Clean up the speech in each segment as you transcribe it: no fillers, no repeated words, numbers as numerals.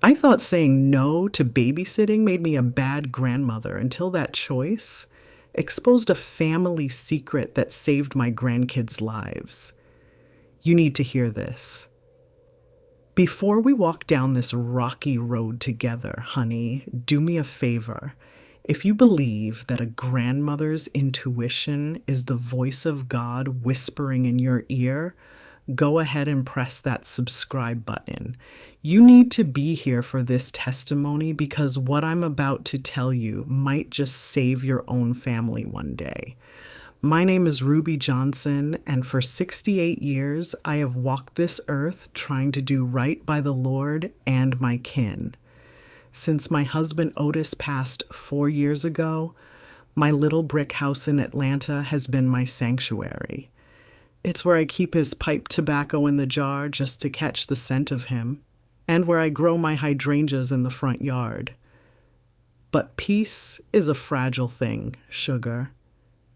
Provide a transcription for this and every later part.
I thought saying no to babysitting made me a bad grandmother until that choice exposed a family secret that saved my grandkids' lives. You need to hear this. Before we walk down this rocky road together, honey, do me a favor. If you believe that a grandmother's intuition is the voice of God whispering in your ear, go ahead and press that subscribe button. You need to be here for this testimony because what I'm about to tell you might just save your own family one day. My name is Ruby Johnson, and for 68 years, I have walked this earth trying to do right by the Lord and my kin. Since my husband Otis passed 4 years ago, my little brick house in Atlanta has been my sanctuary. It's where I keep his pipe tobacco in the jar just to catch the scent of him, and where I grow my hydrangeas in the front yard. But peace is a fragile thing, sugar.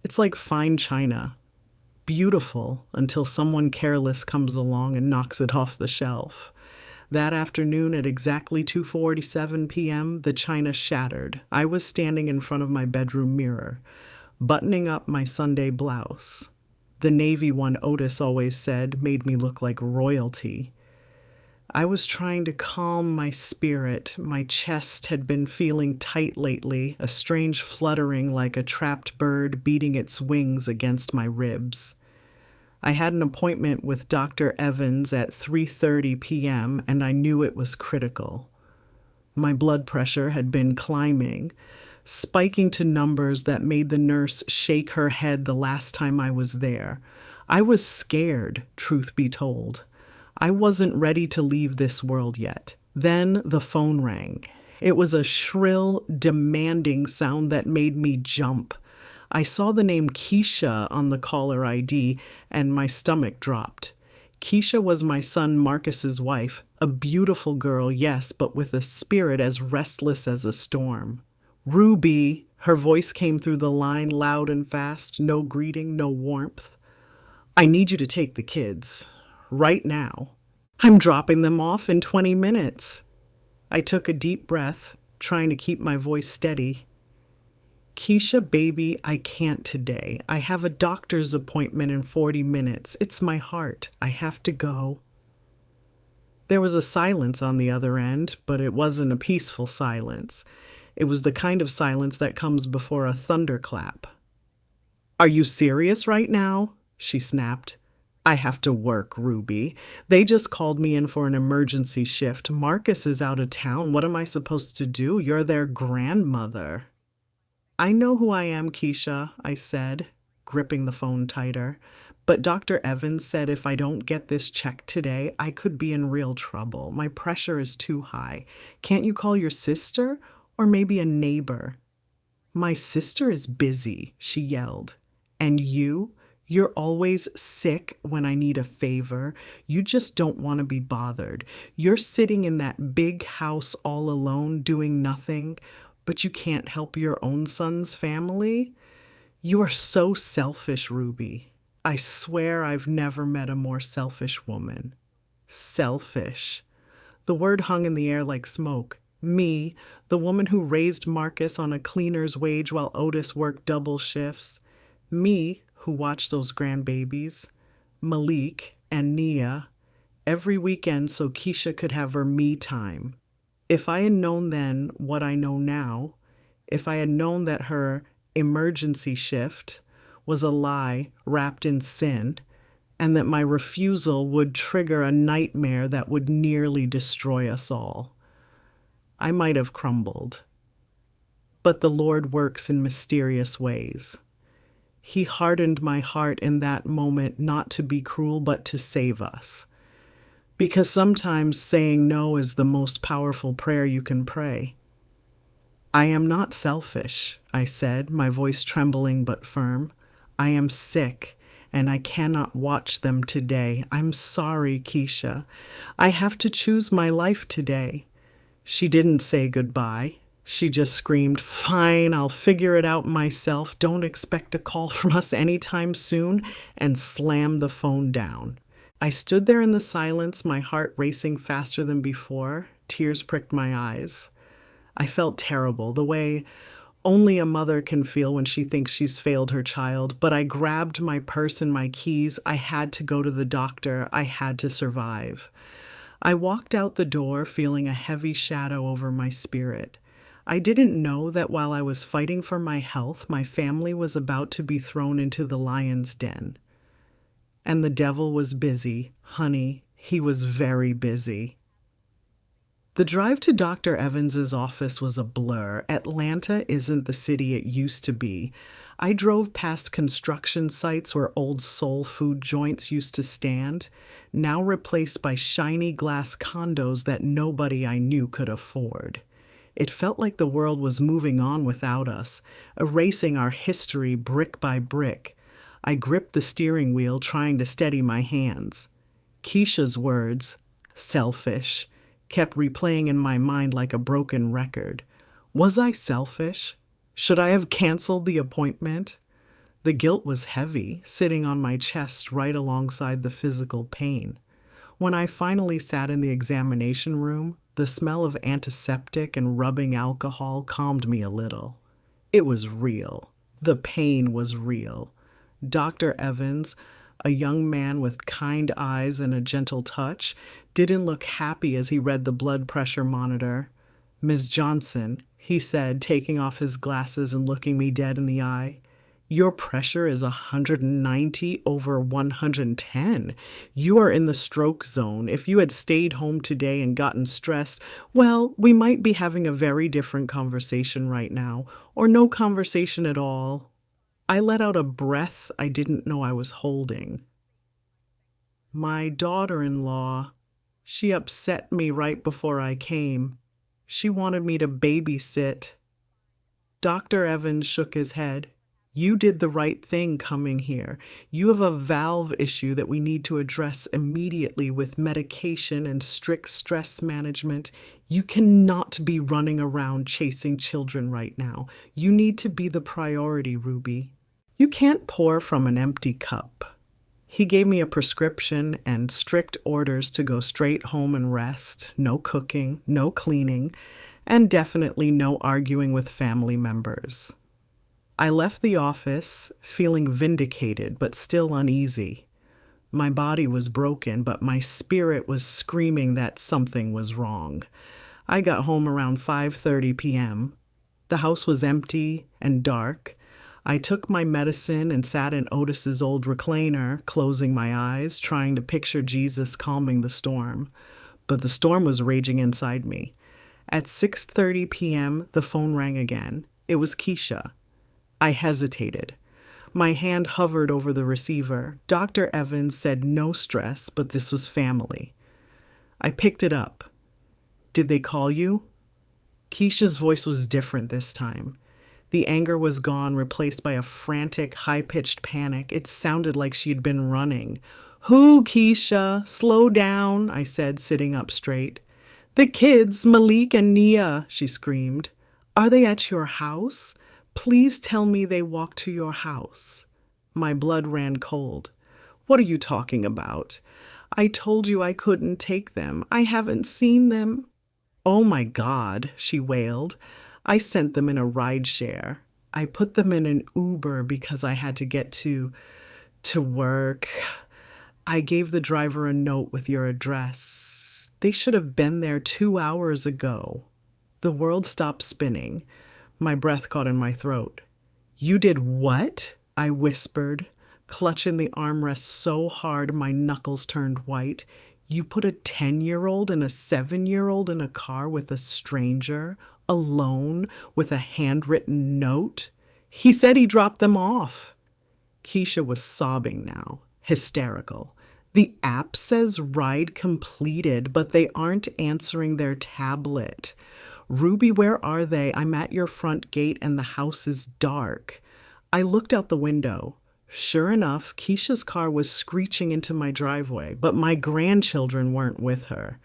It's like fine china, beautiful until someone careless comes along and knocks it off the shelf. That afternoon at exactly 2:47 p.m., the china shattered. I was standing in front of my bedroom mirror, buttoning up my Sunday blouse. The navy one Otis always said made me look like royalty. I was trying to calm my spirit. My chest had been feeling tight lately, a strange fluttering like a trapped bird beating its wings against my ribs. I had an appointment with Dr. Evans at 3:30 p.m., and I knew it was critical. My blood pressure had been climbing, spiking to numbers that made the nurse shake her head the last time I was there. I was scared, truth be told. I wasn't ready to leave this world yet. Then the phone rang. It was a shrill, demanding sound that made me jump. I saw the name Keisha on the caller ID, and my stomach dropped. Keisha was my son Marcus's wife, a beautiful girl, yes, but with a spirit as restless as a storm. Ruby, her voice came through the line loud and fast, no greeting, no warmth. I need you to take the kids. Right now. I'm dropping them off in 20 minutes. I took a deep breath, trying to keep my voice steady. Keisha, baby, I can't today. I have a doctor's appointment in 40 minutes. It's my heart. I have to go. There was a silence on the other end, but it wasn't a peaceful silence. It was the kind of silence that comes before a thunderclap. Are you serious right now? She snapped. I have to work, Ruby. They just called me in for an emergency shift. Marcus is out of town. What am I supposed to do? You're their grandmother. I know who I am, Keisha, I said, gripping the phone tighter. But Dr. Evans said if I don't get this checked today, I could be in real trouble. My pressure is too high. Can't you call your sister? Or maybe a neighbor? My sister is busy, she yelled. And you? You're always sick when I need a favor. You just don't want to be bothered. You're sitting in that big house all alone doing nothing, but you can't help your own son's family? You are so selfish, Ruby. I swear I've never met a more selfish woman. Selfish. The word hung in the air like smoke. Me, the woman who raised Marcus on a cleaner's wage while Otis worked double shifts. Me, who watched those grandbabies, Malik and Nia, every weekend so Keisha could have her me time. If I had known then what I know now, if I had known that her emergency shift was a lie wrapped in sin, and that my refusal would trigger a nightmare that would nearly destroy us all, I might have crumbled. But the Lord works in mysterious ways. He hardened my heart in that moment not to be cruel, but to save us. Because sometimes saying no is the most powerful prayer you can pray. I am not selfish, I said, my voice trembling but firm. I am sick, and I cannot watch them today. I'm sorry, Keisha. I have to choose my life today. She didn't say goodbye. She just screamed, "Fine, I'll figure it out myself. Don't expect a call from us anytime soon," and slammed the phone down. I stood there in the silence, my heart racing faster than before. Tears pricked my eyes. I felt terrible, the way only a mother can feel when she thinks she's failed her child, but I grabbed my purse and my keys. I had to go to the doctor. I had to survive. I walked out the door feeling a heavy shadow over my spirit. I didn't know that while I was fighting for my health, my family was about to be thrown into the lion's den. And the devil was busy. Honey, he was very busy. The drive to Dr. Evans's office was a blur. Atlanta isn't the city it used to be. I drove past construction sites where old soul food joints used to stand, now replaced by shiny glass condos that nobody I knew could afford. It felt like the world was moving on without us, erasing our history brick by brick. I gripped the steering wheel, trying to steady my hands. Keisha's words, selfish, kept replaying in my mind like a broken record. Was I selfish? Should I have canceled the appointment? The guilt was heavy, sitting on my chest right alongside the physical pain. When I finally sat in the examination room, the smell of antiseptic and rubbing alcohol calmed me a little. It was real. The pain was real. Dr. Evans, a young man with kind eyes and a gentle touch, didn't look happy as he read the blood pressure monitor. "Ms. Johnson," he said, taking off his glasses and looking me dead in the eye, "your pressure is 190 over 110. You are in the stroke zone. If you had stayed home today and gotten stressed, well, we might be having a very different conversation right now, or no conversation at all." I let out a breath I didn't know I was holding. My daughter-in-law, she upset me right before I came. She wanted me to babysit. Dr. Evans shook his head. "You did the right thing coming here. You have a valve issue that we need to address immediately with medication and strict stress management. You cannot be running around chasing children right now. You need to be the priority, Ruby. You can't pour from an empty cup." He gave me a prescription and strict orders to go straight home and rest, no cooking, no cleaning, and definitely no arguing with family members. I left the office feeling vindicated but still uneasy. My body was broken, but my spirit was screaming that something was wrong. I got home around 5:30 p.m. The house was empty and dark. I took my medicine and sat in Otis's old recliner, closing my eyes, trying to picture Jesus calming the storm. But the storm was raging inside me. At 6:30 p.m., the phone rang again. It was Keisha. I hesitated. My hand hovered over the receiver. Dr. Evans said no stress, but this was family. I picked it up. "Did they call you?" Keisha's voice was different this time. The anger was gone, replaced by a frantic, high-pitched panic. It sounded like she'd been running. "Who, Keisha? Slow down," I said, sitting up straight. "The kids, Malik and Nia," she screamed. "Are they at your house? Please tell me they walked to your house." My blood ran cold. "What are you talking about? I told you I couldn't take them. I haven't seen them." "Oh my God," she wailed. "I sent them in a rideshare. I put them in an Uber because I had to get to work. I gave the driver a note with your address. They should have been there 2 hours ago." The world stopped spinning. My breath caught in my throat. "You did what?" I whispered, clutching the armrest so hard my knuckles turned white. "You put a 10-year-old and a 7-year-old in a car with a stranger? Alone, with a handwritten note? He said he dropped them off." Keisha was sobbing now, hysterical. "The app says ride completed, but they aren't answering their tablet. Ruby, where are they? I'm at your front gate and the house is dark." I looked out the window. Sure enough, Keisha's car was screeching into my driveway, but my grandchildren weren't with her.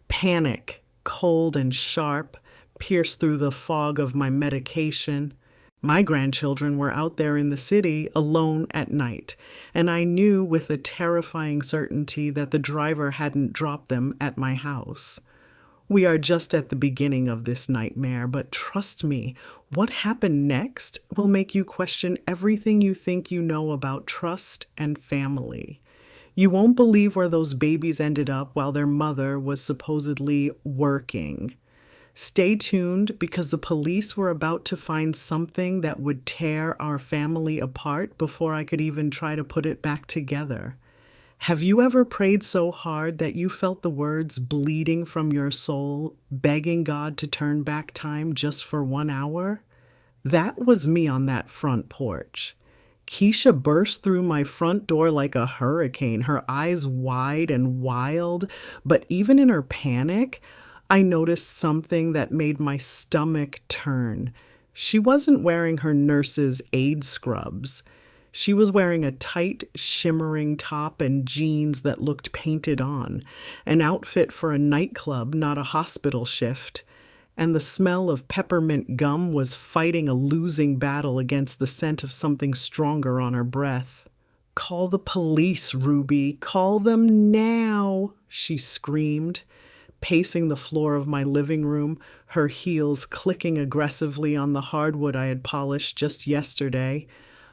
Panic, cold and sharp, pierced through the fog of my medication. My grandchildren were out there in the city alone at night, and I knew with a terrifying certainty that the driver hadn't dropped them at my house. We are just at the beginning of this nightmare, but trust me, what happened next will make you question everything you think you know about trust and family. You won't believe where those babies ended up while their mother was supposedly working. Stay tuned because the police were about to find something that would tear our family apart before I could even try to put it back together. Have you ever prayed so hard that you felt the words bleeding from your soul, begging God to turn back time just for 1 hour? That was me on that front porch. Keisha burst through my front door like a hurricane, her eyes wide and wild, but even in her panic, I noticed something that made my stomach turn. She wasn't wearing her nurse's aid scrubs. She was wearing a tight, shimmering top and jeans that looked painted on, an outfit for a nightclub, not a hospital shift. And the smell of peppermint gum was fighting a losing battle against the scent of something stronger on her breath. "Call the police, Ruby. Call them now," she screamed, pacing the floor of my living room, her heels clicking aggressively on the hardwood I had polished just yesterday.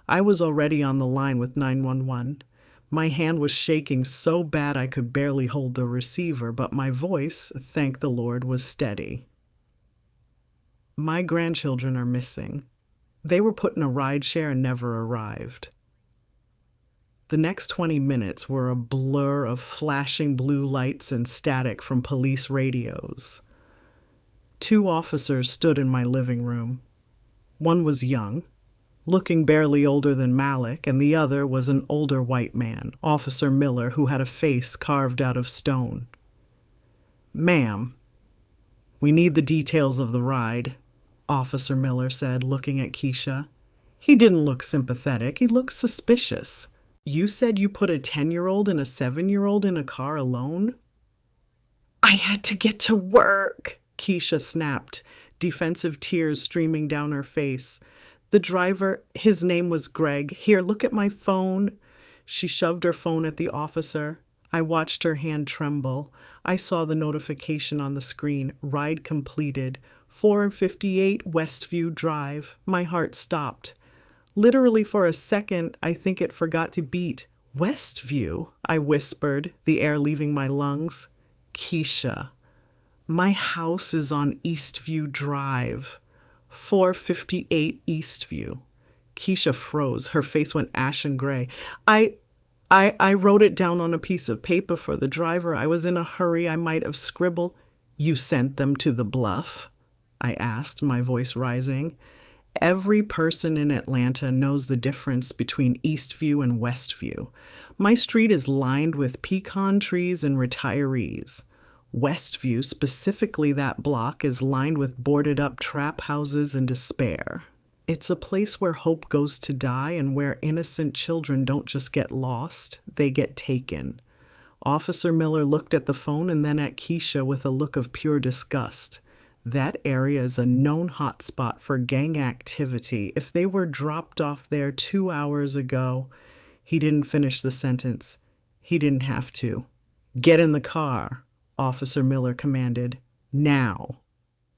I was already on the line with 911. My hand was shaking so bad I could barely hold the receiver, but my voice, thank the Lord, was steady. My grandchildren are missing. They were put in a rideshare and never arrived. The next 20 minutes were a blur of flashing blue lights and static from police radios. 2 officers stood in my living room. One was young, looking barely older than Malik, and the other was an older white man, Officer Miller, who had a face carved out of stone. "Ma'am, we need the details of the ride," Officer Miller said, looking at Keisha. He didn't look sympathetic, he looked suspicious. "You said you put a 10-year-old and a 7-year-old in a car alone?" "I had to get to work," Keisha snapped, defensive tears streaming down her face. "The driver, his name was Greg. Here, look at my phone." She shoved her phone at the officer. I watched her hand tremble. I saw the notification on the screen. Ride completed. 458 Westview Drive. My heart stopped. Literally for a second, I think it forgot to beat. "Westview?" I whispered, the air leaving my lungs. "Keisha, my house is on Eastview Drive. 458 Eastview." Keisha froze. Her face went ashen gray. I wrote it down on a piece of paper for the driver. I was in a hurry. I might have scribbled." "You sent them to the bluff?" I asked, my voice rising. Every person in Atlanta knows the difference between Eastview and Westview. My street is lined with pecan trees and retirees. Westview, specifically that block, is lined with boarded-up trap houses and despair. It's a place where hope goes to die and where innocent children don't just get lost, they get taken. Officer Miller looked at the phone and then at Keisha with a look of pure disgust. That area is a known hotspot for gang activity. If they were dropped off there 2 hours ago, he didn't finish the sentence. He didn't have to. "Get in the car," Officer Miller commanded. "Now."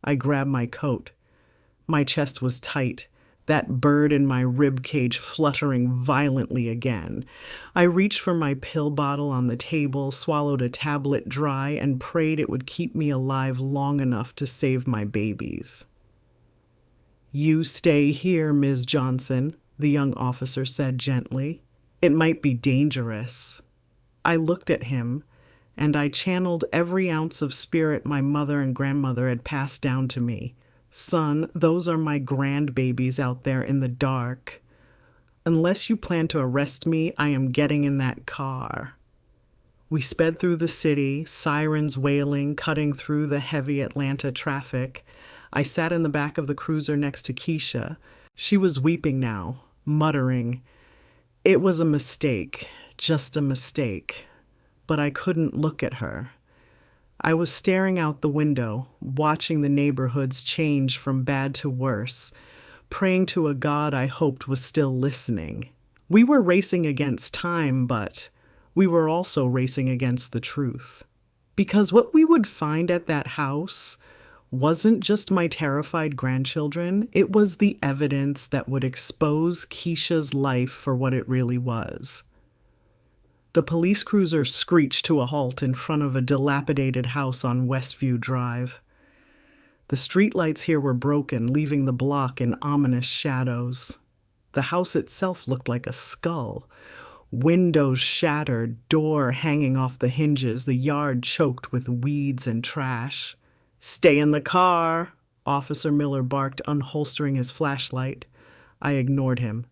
I grabbed my coat. My chest was tight, that bird in my rib cage fluttering violently again. I reached for my pill bottle on the table, swallowed a tablet dry, and prayed it would keep me alive long enough to save my babies. "You stay here, Ms. Johnson," the young officer said gently. "It might be dangerous." I looked at him, and I channeled every ounce of spirit my mother and grandmother had passed down to me. "Son, those are my grandbabies out there in the dark. Unless you plan to arrest me, I am getting in that car." We sped through the city, sirens wailing, cutting through the heavy Atlanta traffic. I sat in the back of the cruiser next to Keisha. She was weeping now, muttering. It was a mistake, just a mistake. But I couldn't look at her. I was staring out the window, watching the neighborhoods change from bad to worse, praying to a God I hoped was still listening. We were racing against time, but we were also racing against the truth. Because what we would find at that house wasn't just my terrified grandchildren, it was the evidence that would expose Keisha's life for what it really was. The police cruiser screeched to a halt in front of a dilapidated house on Westview Drive. The streetlights here were broken, leaving the block in ominous shadows. The house itself looked like a skull. Windows shattered, door hanging off the hinges, the yard choked with weeds and trash. "Stay in the car," Officer Miller barked, unholstering his flashlight. I ignored him.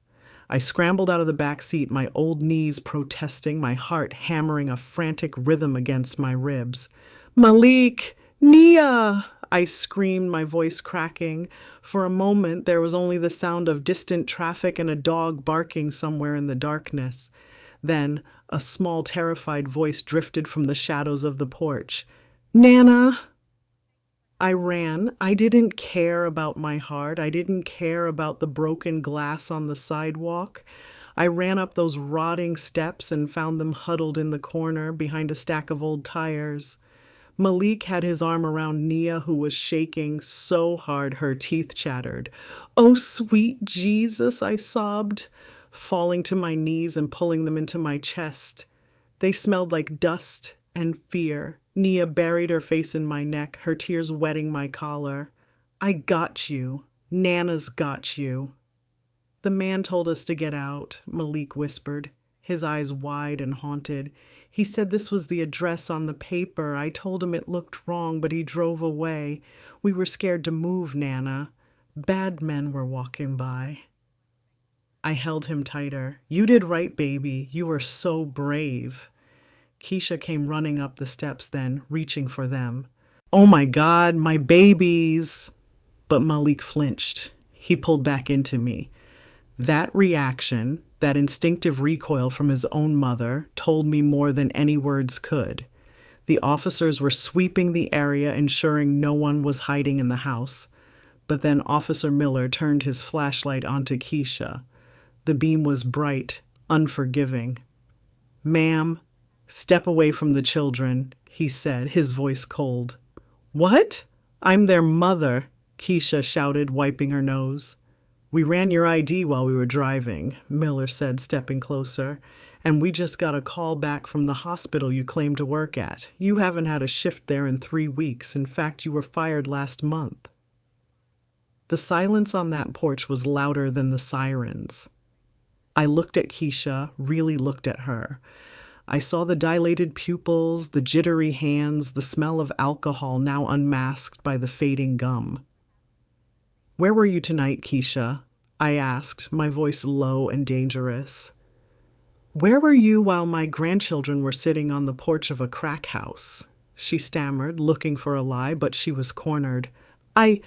I scrambled out of the back seat, my old knees protesting, my heart hammering a frantic rhythm against my ribs. "Malik! Nia!" I screamed, my voice cracking. For a moment, there was only the sound of distant traffic and a dog barking somewhere in the darkness. Then, a small, terrified voice drifted from the shadows of the porch. "Nana!" I ran. I didn't care about my heart. I didn't care about the broken glass on the sidewalk. I ran up those rotting steps and found them huddled in the corner behind a stack of old tires. Malik had his arm around Nia, who was shaking so hard her teeth chattered. "Oh, sweet Jesus," I sobbed, falling to my knees and pulling them into my chest. They smelled like dust and fear. Nia buried her face in my neck, her tears wetting my collar. "I got you. Nana's got you." "The man told us to get out," Malik whispered, his eyes wide and haunted. "He said this was the address on the paper. I told him it looked wrong, but he drove away. We were scared to move, Nana. Bad men were walking by." I held him tighter. "You did right, baby. You were so brave." Keisha came running up the steps then, reaching for them. "Oh my God, my babies!" But Malik flinched. He pulled back into me. That reaction, that instinctive recoil from his own mother, told me more than any words could. The officers were sweeping the area, ensuring no one was hiding in the house. But then Officer Miller turned his flashlight onto Keisha. The beam was bright, unforgiving. "Ma'am, step away from the children," he said, his voice cold. "What? I'm their mother," Keisha shouted, wiping her nose. "We ran your ID while we were driving," Miller said, stepping closer, "and we just got a call back from the hospital you claim to work at. You haven't had a shift there in 3 weeks. In fact, you were fired last month." The silence on that porch was louder than the sirens. I looked at Keisha, really looked at her. I saw the dilated pupils, the jittery hands, the smell of alcohol now unmasked by the fading gum. "Where were you tonight, Keisha?" I asked, my voice low and dangerous. "Where were you while my grandchildren were sitting on the porch of a crack house?" She stammered, looking for a lie, but she was cornered. I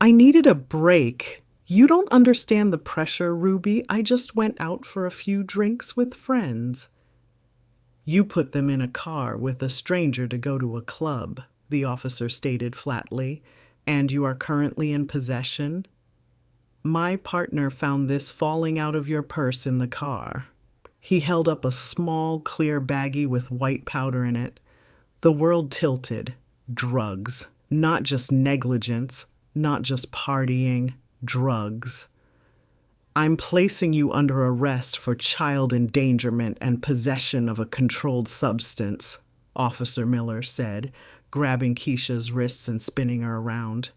needed a break. You don't understand the pressure, Ruby. I just went out for a few drinks with friends." "You put them in a car with a stranger to go to a club," the officer stated flatly, "and you are currently in possession. My partner found this falling out of your purse in the car." He held up a small, clear baggie with white powder in it. The world tilted. Drugs. Not just negligence, not just partying. Drugs. "I'm placing you under arrest for child endangerment and possession of a controlled substance," Officer Miller said, grabbing Keisha's wrists and spinning her around.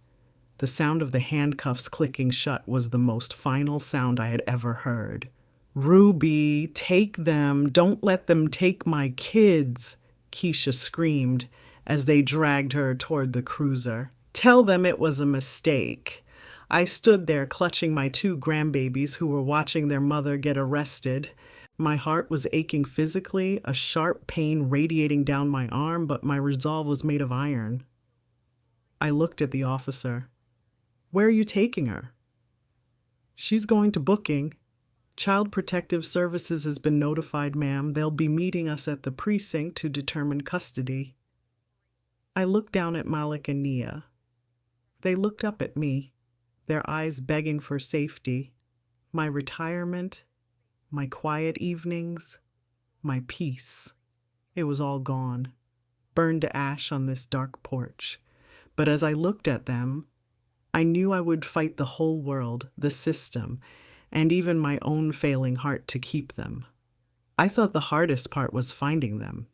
The sound of the handcuffs clicking shut was the most final sound I had ever heard. "Ruby, take them. Don't let them take my kids," Keisha screamed as they dragged her toward the cruiser. "Tell them it was a mistake." I stood there clutching my 2 grandbabies who were watching their mother get arrested. My heart was aching physically, a sharp pain radiating down my arm, but my resolve was made of iron. I looked at the officer. "Where are you taking her?" "She's going to booking. Child Protective Services has been notified, ma'am. They'll be meeting us at the precinct to determine custody." I looked down at Malik and Nia. They looked up at me, their eyes begging for safety. My retirement, my quiet evenings, my peace. It was all gone. burned to ash on this dark porch. But as I looked at them, I knew I would fight the whole world, the system, and even my own failing heart to keep them. I thought the hardest part was finding them.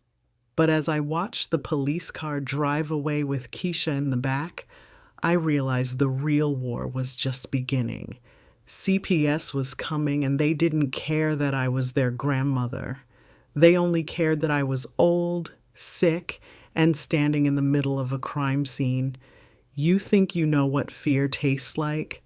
But as I watched the police car drive away with Keisha in the back, I realized the real war was just beginning. CPS was coming, and they didn't care that I was their grandmother. They only cared that I was old, sick, and standing in the middle of a crime scene. You think you know what fear tastes like?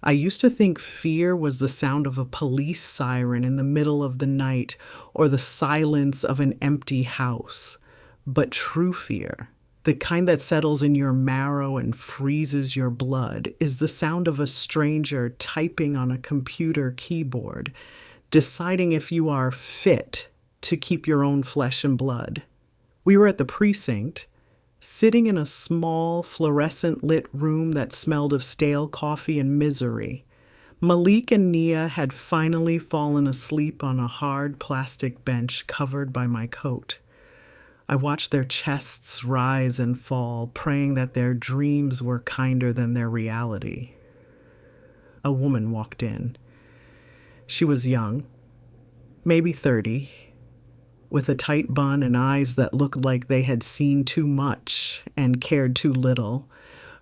I used to think fear was the sound of a police siren in the middle of the night or the silence of an empty house. But true fear, the kind that settles in your marrow and freezes your blood, is the sound of a stranger typing on a computer keyboard, deciding if you are fit to keep your own flesh and blood. We were at the precinct, sitting in a small, fluorescent-lit room that smelled of stale coffee and misery. Malik and Nia had finally fallen asleep on a hard plastic bench covered by my coat. I watched their chests rise and fall, praying that their dreams were kinder than their reality. A woman walked in. She was young, maybe 30, with a tight bun and eyes that looked like they had seen too much and cared too little.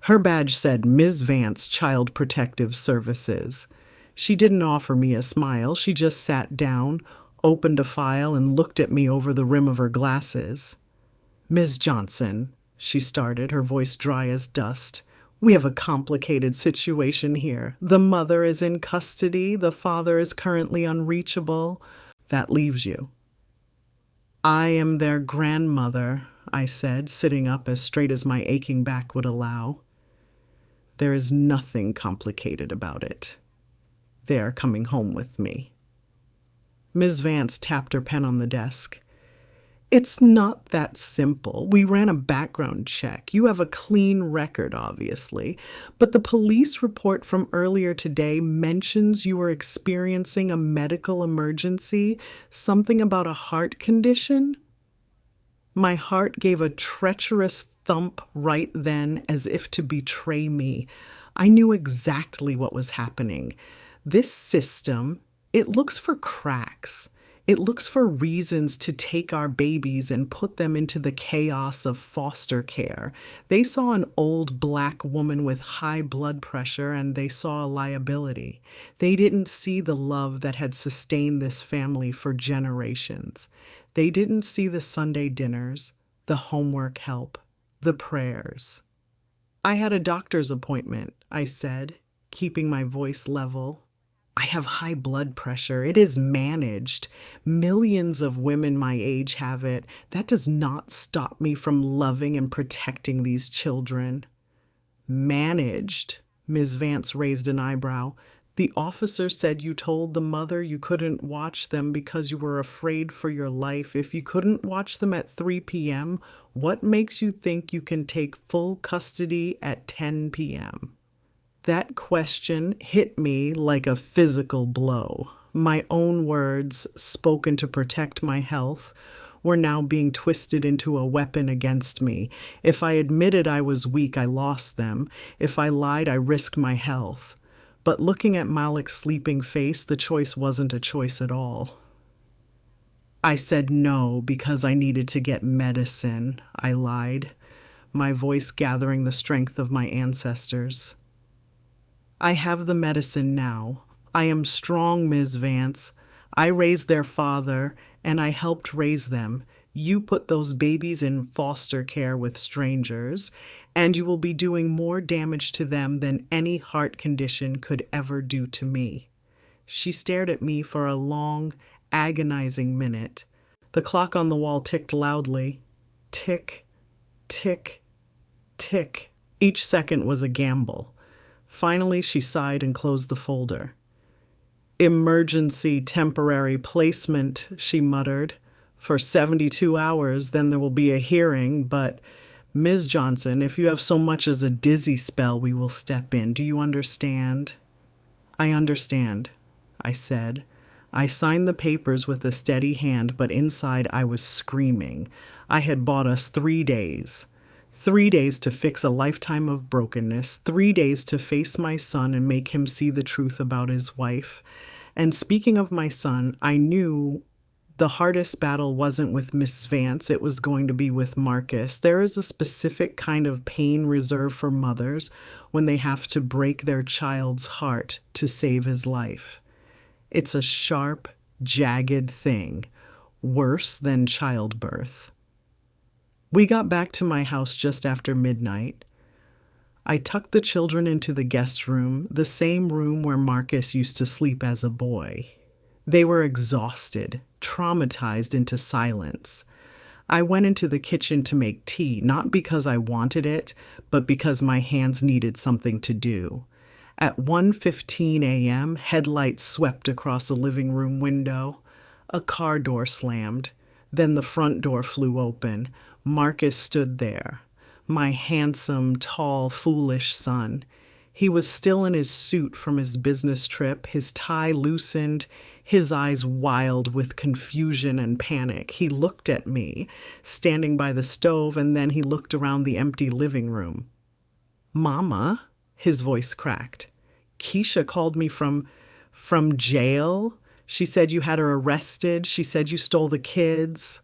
Her badge said Ms. Vance, Child Protective Services. She didn't offer me a smile. She just sat down, opened a file, and looked at me over the rim of her glasses. "Ms. Johnson," she started, her voice dry as dust, "we have a complicated situation here. The mother is in custody. The father is currently unreachable. That leaves you." "I am their grandmother," I said, sitting up as straight as my aching back would allow. "There is nothing complicated about it. They are coming home with me." Ms. Vance tapped her pen on the desk. "It's not that simple. We ran a background check. You have a clean record, obviously. But the police report from earlier today mentions you were experiencing a medical emergency, something about a heart condition." My heart gave a treacherous thump right then, as if to betray me. I knew exactly what was happening. This system, it looks for cracks. It looks for reasons to take our babies and put them into the chaos of foster care. They saw an old black woman with high blood pressure, and they saw a liability. They didn't see the love that had sustained this family for generations. They didn't see the Sunday dinners, the homework help, the prayers. "I had a doctor's appointment," I said, keeping my voice level. "I have high blood pressure. It is managed. Millions of women my age have it. That does not stop me from loving and protecting these children." "Managed?" Ms. Vance raised an eyebrow. "The officer said you told the mother you couldn't watch them because you were afraid for your life. If you couldn't watch them at 3 p.m., what makes you think you can take full custody at 10 p.m.? That question hit me like a physical blow. My own words, spoken to protect my health, were now being twisted into a weapon against me. If I admitted I was weak, I lost them. If I lied, I risked my health. But looking at Malik's sleeping face, the choice wasn't a choice at all. "I said no because I needed to get medicine," I lied, my voice gathering the strength of my ancestors. "I have the medicine now. I am strong, Ms. Vance. I raised their father, and I helped raise them. You put those babies in foster care with strangers, and you will be doing more damage to them than any heart condition could ever do to me." She stared at me for a long, agonizing minute. The clock on the wall ticked loudly. Tick, tick, tick. Each second was a gamble. Finally, she sighed and closed the folder. "Emergency temporary placement," she muttered. "For 72 hours, then there will be a hearing, but Ms. Johnson, if you have so much as a dizzy spell, we will step in. Do you understand?" "I understand," I said. I signed the papers with a steady hand, but inside I was screaming. I had bought us 3 days. 3 days to fix a lifetime of brokenness, 3 days to face my son and make him see the truth about his wife. And speaking of my son, I knew the hardest battle wasn't with Miss Vance, it was going to be with Marcus. There is a specific kind of pain reserved for mothers when they have to break their child's heart to save his life. It's a sharp, jagged thing, worse than childbirth. We got back to my house just after midnight. I tucked the children into the guest room, the same room where Marcus used to sleep as a boy. They were exhausted, traumatized into silence. I went into the kitchen to make tea, not because I wanted it, but because my hands needed something to do. At 1:15 a.m., headlights swept across the living room window. A car door slammed. Then the front door flew open. Marcus stood there, my handsome, tall, foolish son. He was still in his suit from his business trip, his tie loosened, his eyes wild with confusion and panic. He looked at me, standing by the stove, and then he looked around the empty living room. "Mama," his voice cracked. "Keisha called me from jail. She said you had her arrested. She said you stole the kids."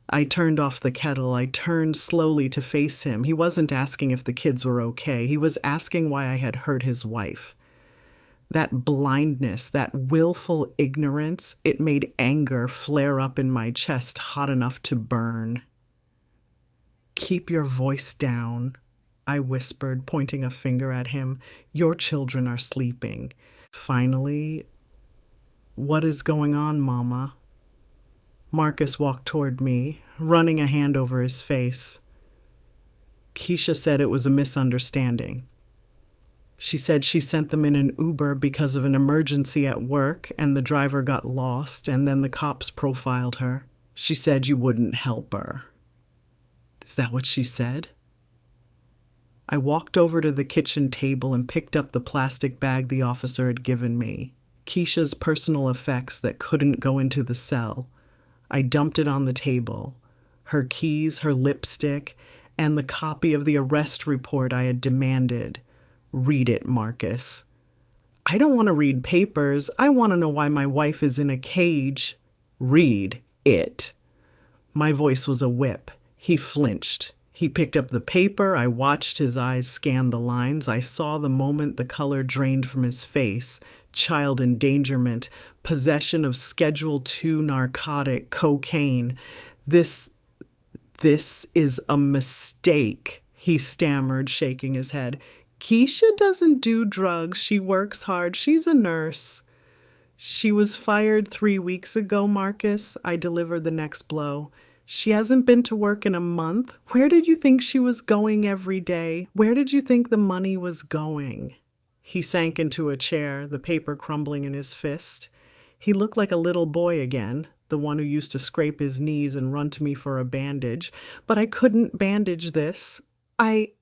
I turned off the kettle. I turned slowly to face him. He wasn't asking if the kids were okay. He was asking why I had hurt his wife. That blindness, that willful ignorance, it made anger flare up in my chest, hot enough to burn. "Keep your voice down," I whispered, pointing a finger at him. "Your children are sleeping." Finally, "What is going on, Mama?" Marcus walked toward me, running a hand over his face. "Keisha said it was a misunderstanding. She said she sent them in an Uber because of an emergency at work, and the driver got lost, and then the cops profiled her. She said you wouldn't help her." "Is that what she said?" I walked over to the kitchen table and picked up the plastic bag the officer had given me. Keisha's personal effects that couldn't go into the cell. I dumped it on the table. Her keys, her lipstick, and the copy of the arrest report I had demanded. "Read it, Marcus." "I don't want to read papers. I want to know why my wife is in a cage." "Read it." My voice was a whip. He flinched. He picked up the paper. I watched his eyes scan the lines. I saw the moment the color drained from his face. Child endangerment, possession of Schedule II narcotic, cocaine. This is a mistake," he stammered, shaking his head. "Keisha doesn't do drugs. She works hard. She's a nurse." "She was fired 3 weeks ago, Marcus." I delivered the next blow. "She hasn't been to work in a month. Where did you think she was going every day? Where did you think the money was going?" He sank into a chair, the paper crumbling in his fist. He looked like a little boy again, the one who used to scrape his knees and run to me for a bandage. "But I couldn't bandage this. I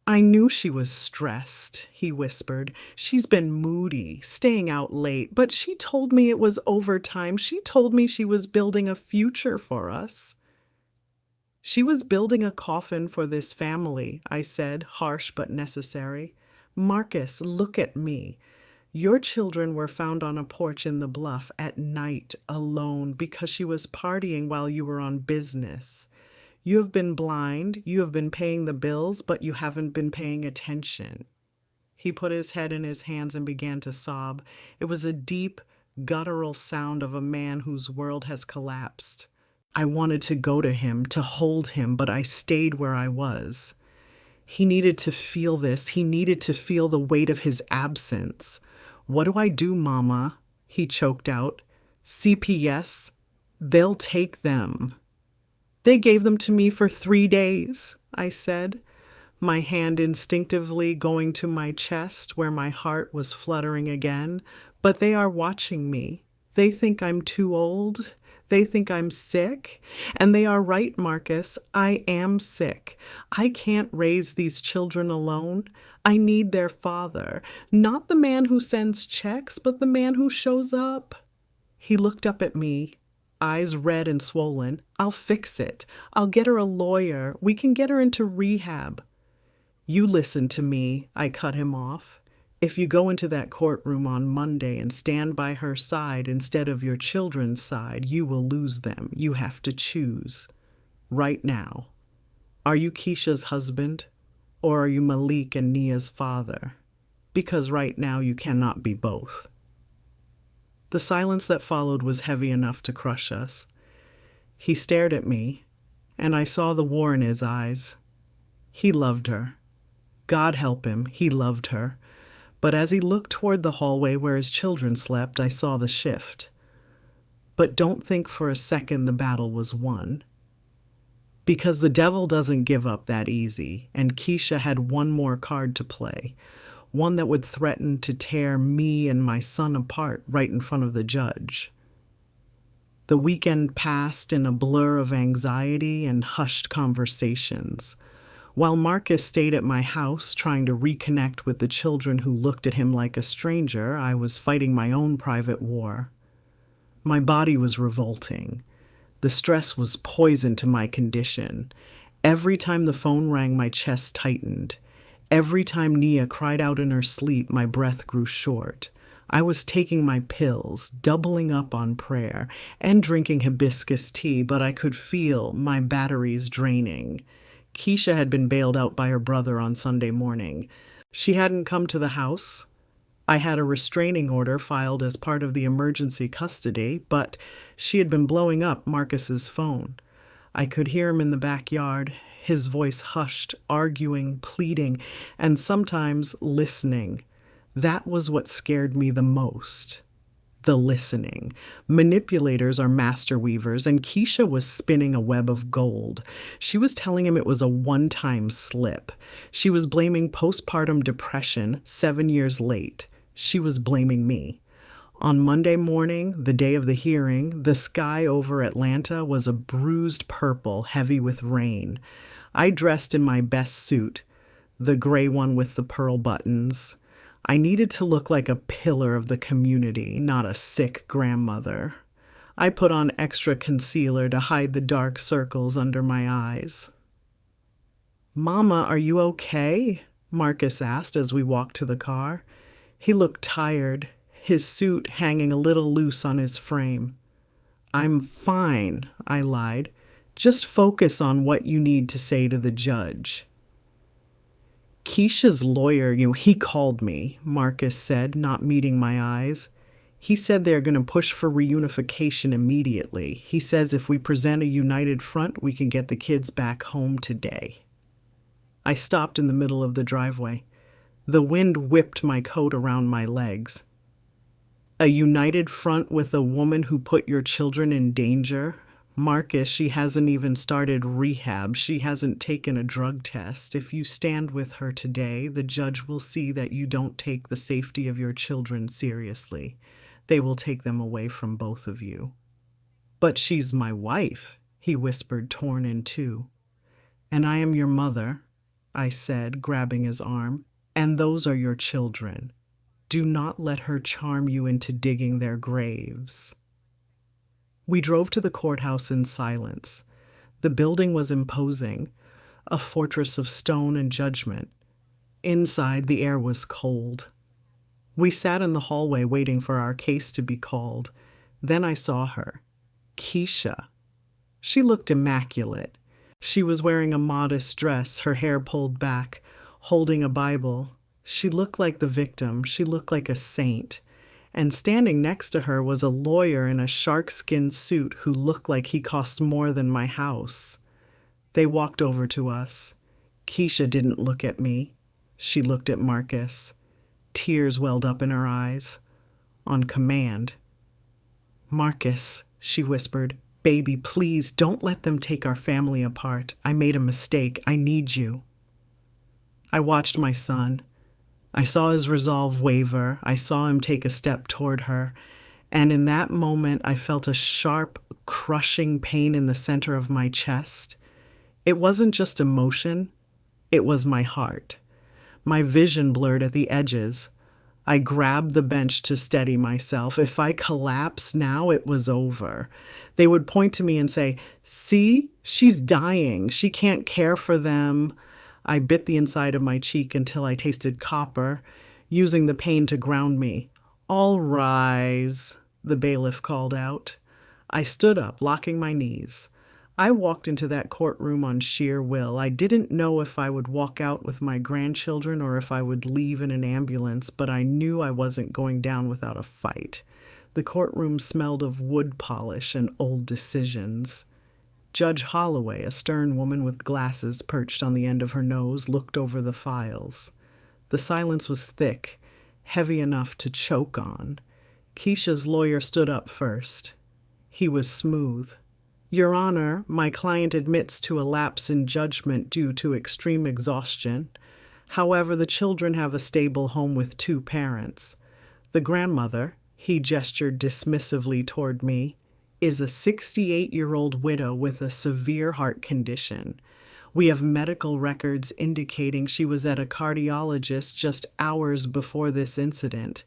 knew she was stressed," he whispered. "She's been moody, staying out late, but she told me it was overtime. She told me she was building a future for us." "She was building a coffin for this family," I said, harsh but necessary. "Marcus, look at me. Your children were found on a porch in the bluff at night, alone, because she was partying while you were on business. You have been blind, you have been paying the bills, but you haven't been paying attention." He put his head in his hands and began to sob. It was a deep, guttural sound of a man whose world has collapsed. I wanted to go to him, to hold him, but I stayed where I was. He needed to feel this. He needed to feel the weight of his absence. "What do I do, Mama?" he choked out. "CPS? They'll take them." "They gave them to me for 3 days, I said, my hand instinctively going to my chest where my heart was fluttering again. "But they are watching me. They think I'm too old. They think I'm sick. And they are right, Marcus. I am sick. I can't raise these children alone. I need their father. Not the man who sends checks, but the man who shows up." He looked up at me, eyes red and swollen. I'll fix it. I'll get her a lawyer. We can get her into rehab. You listen to me, I cut him off. If you go into that courtroom on Monday and stand by her side instead of your children's side, you will lose them. You have to choose. Right now. Are you Keisha's husband? Or are you Malik and Nia's father? Because right now you cannot be both. The silence that followed was heavy enough to crush us. He stared at me, and I saw the war in his eyes. He loved her. God help him, he loved her. But as he looked toward the hallway where his children slept, I saw the shift. But don't think for a second the battle was won. Because the devil doesn't give up that easy, and Keisha had one more card to play, one that would threaten to tear me and my son apart right in front of the judge. The weekend passed in a blur of anxiety and hushed conversations. While Marcus stayed at my house trying to reconnect with the children who looked at him like a stranger, I was fighting my own private war. My body was revolting. The stress was poison to my condition. Every time the phone rang, my chest tightened. Every time Nia cried out in her sleep, my breath grew short. I was taking my pills, doubling up on prayer, and drinking hibiscus tea, but I could feel my batteries draining. Keisha had been bailed out by her brother on Sunday morning. She hadn't come to the house. I had a restraining order filed as part of the emergency custody, but she had been blowing up Marcus's phone. I could hear him in the backyard, his voice hushed, arguing, pleading, and sometimes listening. That was what scared me the most. The listening. Manipulators are master weavers, and Keisha was spinning a web of gold. She was telling him it was a one-time slip. She was blaming postpartum depression 7 years late. She was blaming me. On Monday morning, the day of the hearing, the sky over Atlanta was a bruised purple, heavy with rain. I dressed in my best suit, the gray one with the pearl buttons. I needed to look like a pillar of the community, not a sick grandmother. I put on extra concealer to hide the dark circles under my eyes. "Mama, are you okay?" Marcus asked as we walked to the car. He looked tired, his suit hanging a little loose on his frame. "I'm fine," I lied. "Just focus on what you need to say to the judge." "Keisha's lawyer, he called me," Marcus said, not meeting my eyes. "He said they're going to push for reunification immediately. He says if we present a united front, we can get the kids back home today." I stopped in the middle of the driveway. The wind whipped my coat around my legs. "A united front with a woman who put your children in danger? Marcus, she hasn't even started rehab. She hasn't taken a drug test. If you stand with her today, the judge will see that you don't take the safety of your children seriously. They will take them away from both of you." "But she's my wife," he whispered, torn in two. "And I am your mother," I said, grabbing his arm. "And those are your children. Do not let her charm you into digging their graves." We drove to the courthouse in silence. The building was imposing, a fortress of stone and judgment. Inside, the air was cold. We sat in the hallway waiting for our case to be called. Then I saw her, Keisha. She looked immaculate. She was wearing a modest dress, her hair pulled back, holding a Bible. She looked like the victim. She looked like a saint. And standing next to her was a lawyer in a shark-skin suit who looked like he cost more than my house. They walked over to us. Keisha didn't look at me. She looked at Marcus. Tears welled up in her eyes. On command. "Marcus," she whispered, "baby, please don't let them take our family apart. I made a mistake. I need you." I watched my son. I saw his resolve waver. I saw him take a step toward her. And in that moment, I felt a sharp, crushing pain in the center of my chest. It wasn't just emotion. It was my heart. My vision blurred at the edges. I grabbed the bench to steady myself. If I collapsed now, it was over. They would point to me and say, "See, she's dying. She can't care for them." I bit the inside of my cheek until I tasted copper, using the pain to ground me. "All rise," the bailiff called out. I stood up, locking my knees. I walked into that courtroom on sheer will. I didn't know if I would walk out with my grandchildren or if I would leave in an ambulance, but I knew I wasn't going down without a fight. The courtroom smelled of wood polish and old decisions. Judge Holloway, a stern woman with glasses perched on the end of her nose, looked over the files. The silence was thick, heavy enough to choke on. Keisha's lawyer stood up first. He was smooth. "Your Honor, my client admits to a lapse in judgment due to extreme exhaustion. However, the children have a stable home with 2 parents. The grandmother," he gestured dismissively toward me, "is a 68-year-old widow with a severe heart condition. We have medical records indicating she was at a cardiologist just hours before this incident,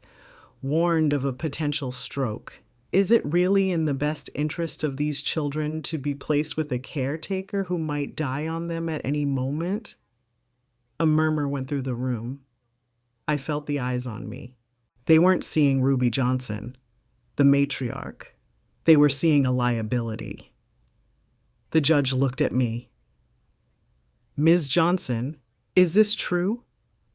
warned of a potential stroke. Is it really in the best interest of these children to be placed with a caretaker who might die on them at any moment?" A murmur went through the room. I felt the eyes on me. They weren't seeing Ruby Johnson, the matriarch. They were seeing a liability. The judge looked at me. "Ms. Johnson, is this true?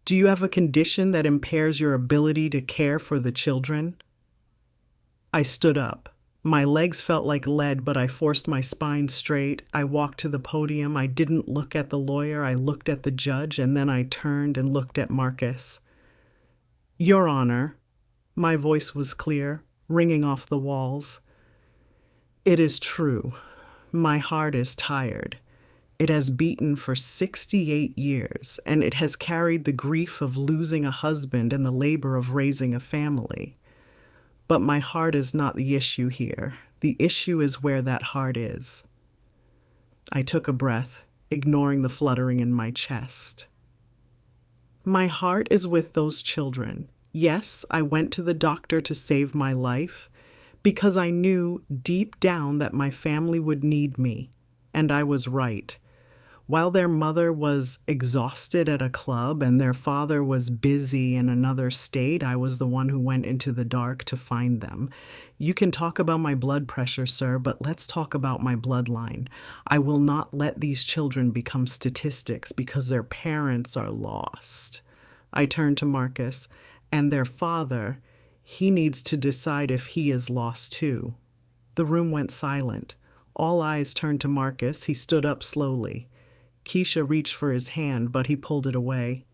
Do you have a condition that impairs your ability to care for the children?" I stood up. My legs felt like lead, but I forced my spine straight. I walked to the podium. I didn't look at the lawyer. I looked at the judge, and then I turned and looked at Marcus. "Your Honor," my voice was clear, ringing off the walls. "It is true. My heart is tired. It has beaten for 68 years, and it has carried the grief of losing a husband and the labor of raising a family. But my heart is not the issue here. The issue is where that heart is." I took a breath, ignoring the fluttering in my chest. "My heart is with those children. Yes, I went to the doctor to save my life because I knew deep down that my family would need me, and I was right. While their mother was exhausted at a club and their father was busy in another state, I was the one who went into the dark to find them. You can talk about my blood pressure, sir, but let's talk about my bloodline. I will not let these children become statistics because their parents are lost." I turned to Marcus. "And their father, he needs to decide if he is lost too." The room went silent. All eyes turned to Marcus. He stood up slowly. Keisha reached for his hand, but he pulled it away.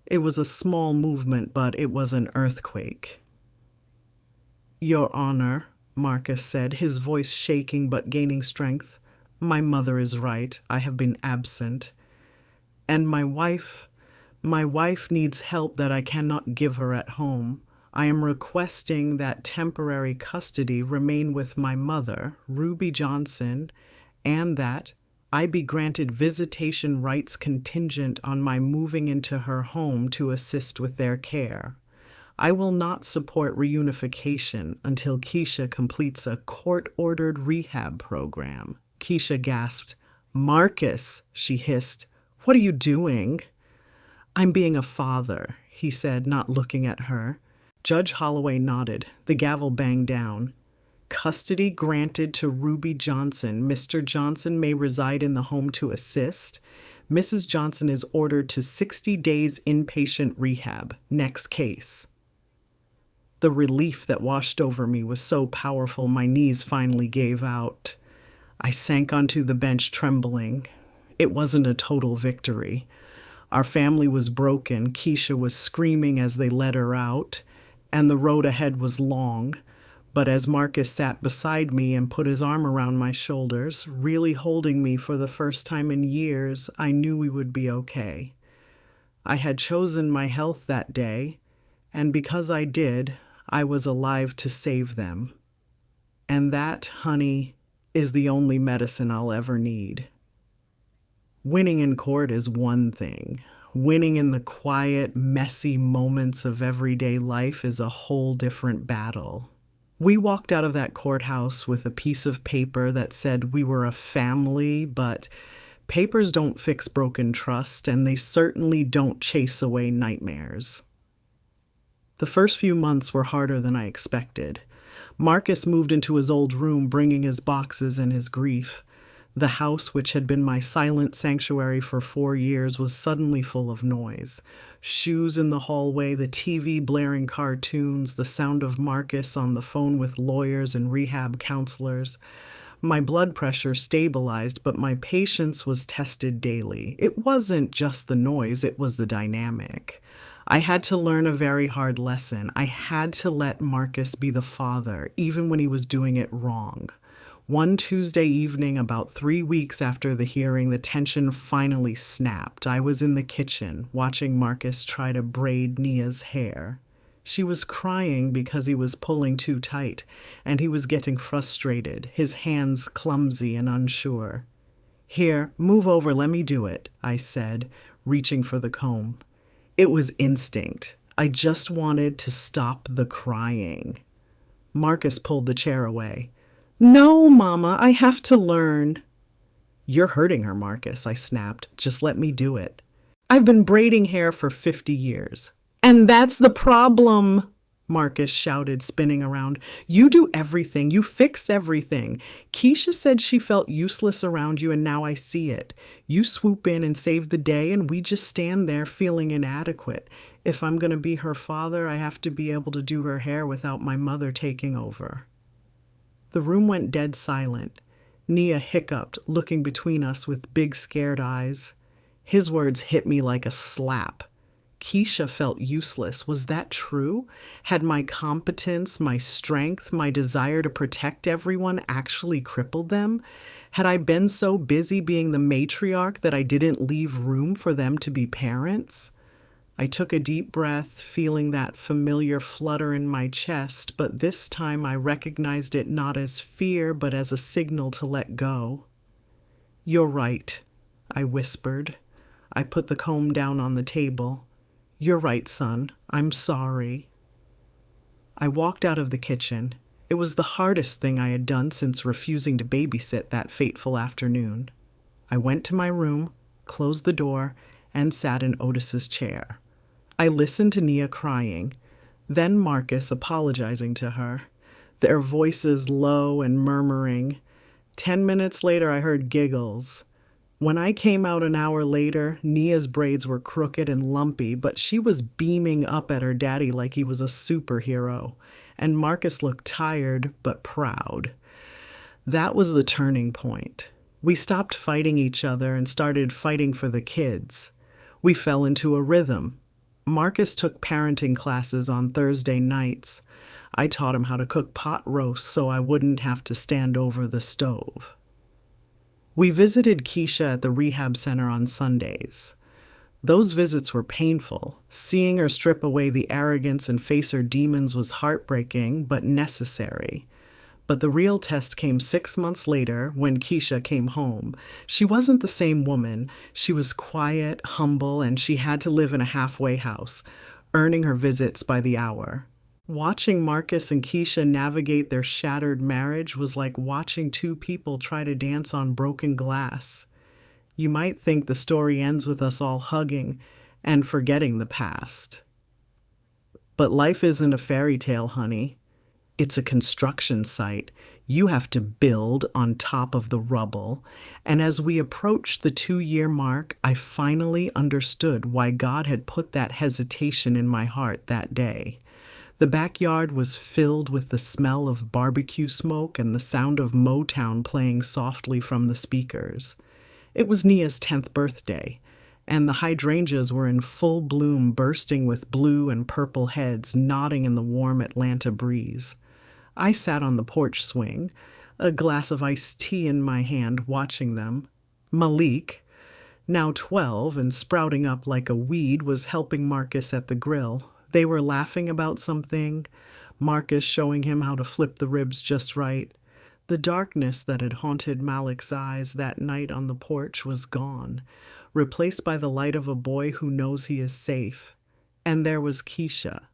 It was a small movement, but it was an earthquake. "Your Honor," Marcus said, his voice shaking but gaining strength, "my mother is right. I have been absent. And my wife needs help that I cannot give her at home. I am requesting that temporary custody remain with my mother, Ruby Johnson, and that I be granted visitation rights contingent on my moving into her home to assist with their care. I will not support reunification until Keisha completes a court-ordered rehab program." Keisha gasped. "Marcus," she hissed, "what are you doing?" "I'm being a father," he said, not looking at her. Judge Holloway nodded. The gavel banged down. "Custody granted to Ruby Johnson. Mr. Johnson may reside in the home to assist. Mrs. Johnson is ordered to 60 days inpatient rehab. Next case." The relief that washed over me was so powerful my knees finally gave out. I sank onto the bench trembling. It wasn't a total victory. Our family was broken. Keisha was screaming as they let her out, and the road ahead was long. But as Marcus sat beside me and put his arm around my shoulders, really holding me for the first time in years, I knew we would be okay. I had chosen my health that day, and because I did, I was alive to save them. And that, honey, is the only medicine I'll ever need. Winning in court is one thing. Winning in the quiet, messy moments of everyday life is a whole different battle. We walked out of that courthouse with a piece of paper that said we were a family, but papers don't fix broken trust, and they certainly don't chase away nightmares. The first few months were harder than I expected. Marcus moved into his old room, bringing his boxes and his grief. The house, which had been my silent sanctuary for 4 years, was suddenly full of noise. Shoes in the hallway, the TV blaring cartoons, the sound of Marcus on the phone with lawyers and rehab counselors. My blood pressure stabilized, but my patience was tested daily. It wasn't just the noise, it was the dynamic. I had to learn a very hard lesson. I had to let Marcus be the father, even when he was doing it wrong. One Tuesday evening, about 3 weeks after the hearing, the tension finally snapped. I was in the kitchen, watching Marcus try to braid Nia's hair. She was crying because he was pulling too tight, and he was getting frustrated, his hands clumsy and unsure. "Here, move over, let me do it," I said, reaching for the comb. It was instinct. I just wanted to stop the crying. Marcus pulled the chair away. "No, Mama, I have to learn." "You're hurting her, Marcus," I snapped. "Just let me do it." "I've been braiding hair for 50 years. "And that's the problem," Marcus shouted, spinning around. "You do everything. You fix everything. Keisha said she felt useless around you, and now I see it. You swoop in and save the day, and we just stand there feeling inadequate. If I'm going to be her father, I have to be able to do her hair without my mother taking over." The room went dead silent. Nia hiccuped, looking between us with big, scared eyes. His words hit me like a slap. Keisha felt useless. Was that true? Had my competence, my strength, my desire to protect everyone actually crippled them? Had I been so busy being the matriarch that I didn't leave room for them to be parents? I took a deep breath, feeling that familiar flutter in my chest, but this time I recognized it not as fear, but as a signal to let go. "You're right," I whispered. I put the comb down on the table. "You're right, son. I'm sorry." I walked out of the kitchen. It was the hardest thing I had done since refusing to babysit that fateful afternoon. I went to my room, closed the door, and sat in Otis's chair. I listened to Nia crying, then Marcus apologizing to her, their voices low and murmuring. 10 minutes later, I heard giggles. When I came out an hour later, Nia's braids were crooked and lumpy, but she was beaming up at her daddy like he was a superhero, and Marcus looked tired but proud. That was the turning point. We stopped fighting each other and started fighting for the kids. We fell into a rhythm. Marcus took parenting classes on Thursday nights. I taught him how to cook pot roast so I wouldn't have to stand over the stove. We visited Keisha at the rehab center on Sundays. Those visits were painful. Seeing her strip away the arrogance and face her demons was heartbreaking, but necessary. But the real test came 6 months later when Keisha came home. She wasn't the same woman. She was quiet, humble, and she had to live in a halfway house, earning her visits by the hour. Watching Marcus and Keisha navigate their shattered marriage was like watching two people try to dance on broken glass. You might think the story ends with us all hugging and forgetting the past. But life isn't a fairy tale, honey. It's a construction site. You have to build on top of the rubble. And as we approached the 2-year mark, I finally understood why God had put that hesitation in my heart that day. The backyard was filled with the smell of barbecue smoke and the sound of Motown playing softly from the speakers. It was Nia's 10th birthday, and the hydrangeas were in full bloom, bursting with blue and purple heads, nodding in the warm Atlanta breeze. I sat on the porch swing, a glass of iced tea in my hand, watching them. Malik, now 12 and sprouting up like a weed, was helping Marcus at the grill. They were laughing about something, Marcus showing him how to flip the ribs just right. The darkness that had haunted Malik's eyes that night on the porch was gone. replaced by the light of a boy who knows he is safe. And there was Keisha.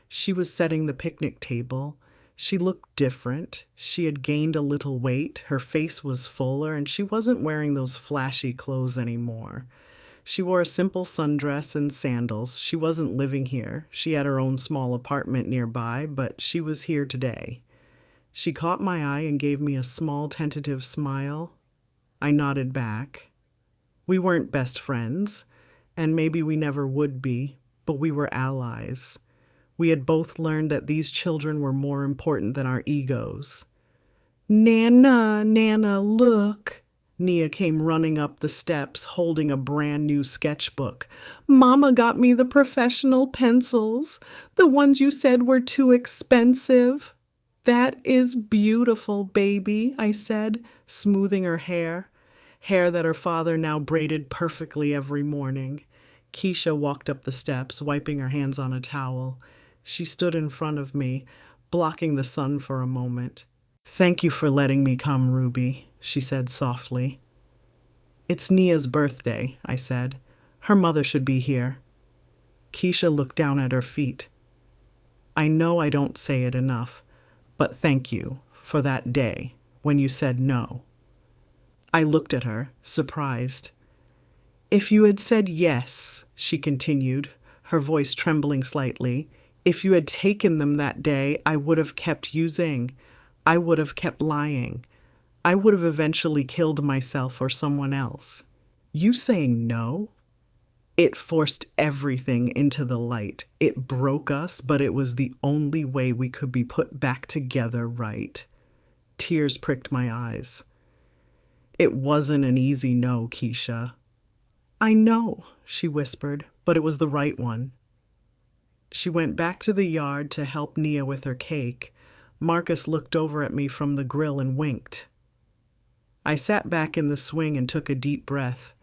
She was setting the picnic table. She looked different. She had gained a little weight. Her face was fuller, and she wasn't wearing those flashy clothes anymore. She wore a simple sundress and sandals. She wasn't living here. She had her own small apartment nearby, but she was here today. She caught my eye and gave me a small, tentative smile. I nodded back. We weren't best friends, and maybe we never would be, but we were allies. We had both learned that these children were more important than our egos. Nana, Nana, look. Nia came running up the steps, holding a brand new sketchbook. Mama got me the professional pencils, the ones you said were too expensive. That is beautiful, baby, I said, smoothing her hair that her father now braided perfectly every morning. Keisha walked up the steps, wiping her hands on a towel. She stood in front of me, blocking the sun for a moment. Thank you for letting me come, Ruby, she said softly. It's Nia's birthday, I said. Her mother should be here. Keisha looked down at her feet. I know I don't say it enough, but thank you for that day when you said no. I looked at her, surprised. If you had said yes, she continued, her voice trembling slightly, if you had taken them that day, I would have kept using. I would have kept lying. I would have eventually killed myself or someone else. You saying no? It forced everything into the light. It broke us, but it was the only way we could be put back together right. Tears pricked my eyes. It wasn't an easy no, Keisha. I know, she whispered, but it was the right one. She went back to the yard to help Nia with her cake. Marcus looked over at me from the grill and winked. I sat back in the swing and took a deep breath.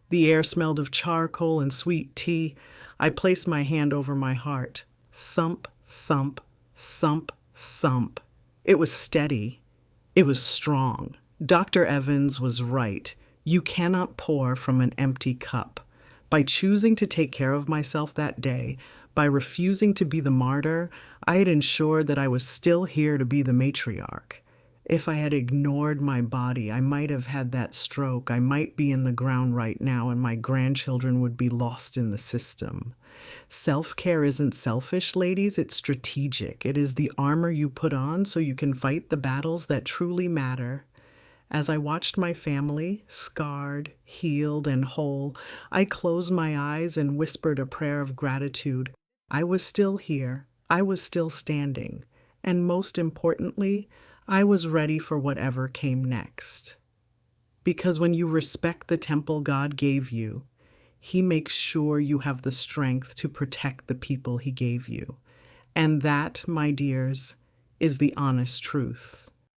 The air smelled of charcoal and sweet tea. I placed my hand over my heart. Thump, thump, thump, thump. It was steady. It was strong. Dr. Evans was right. You cannot pour from an empty cup. By choosing to take care of myself that day, by refusing to be the martyr, I had ensured that I was still here to be the matriarch. If I had ignored my body, I might have had that stroke. I might be in the ground right now, and my grandchildren would be lost in the system. Self-care isn't selfish, ladies. It's strategic. It is the armor you put on so you can fight the battles that truly matter. As I watched my family, scarred, healed, and whole, I closed my eyes and whispered a prayer of gratitude. I was still here. I was still standing. And most importantly, I was ready for whatever came next. Because when you respect the temple God gave you, He makes sure you have the strength to protect the people He gave you. And that, my dears, is the honest truth.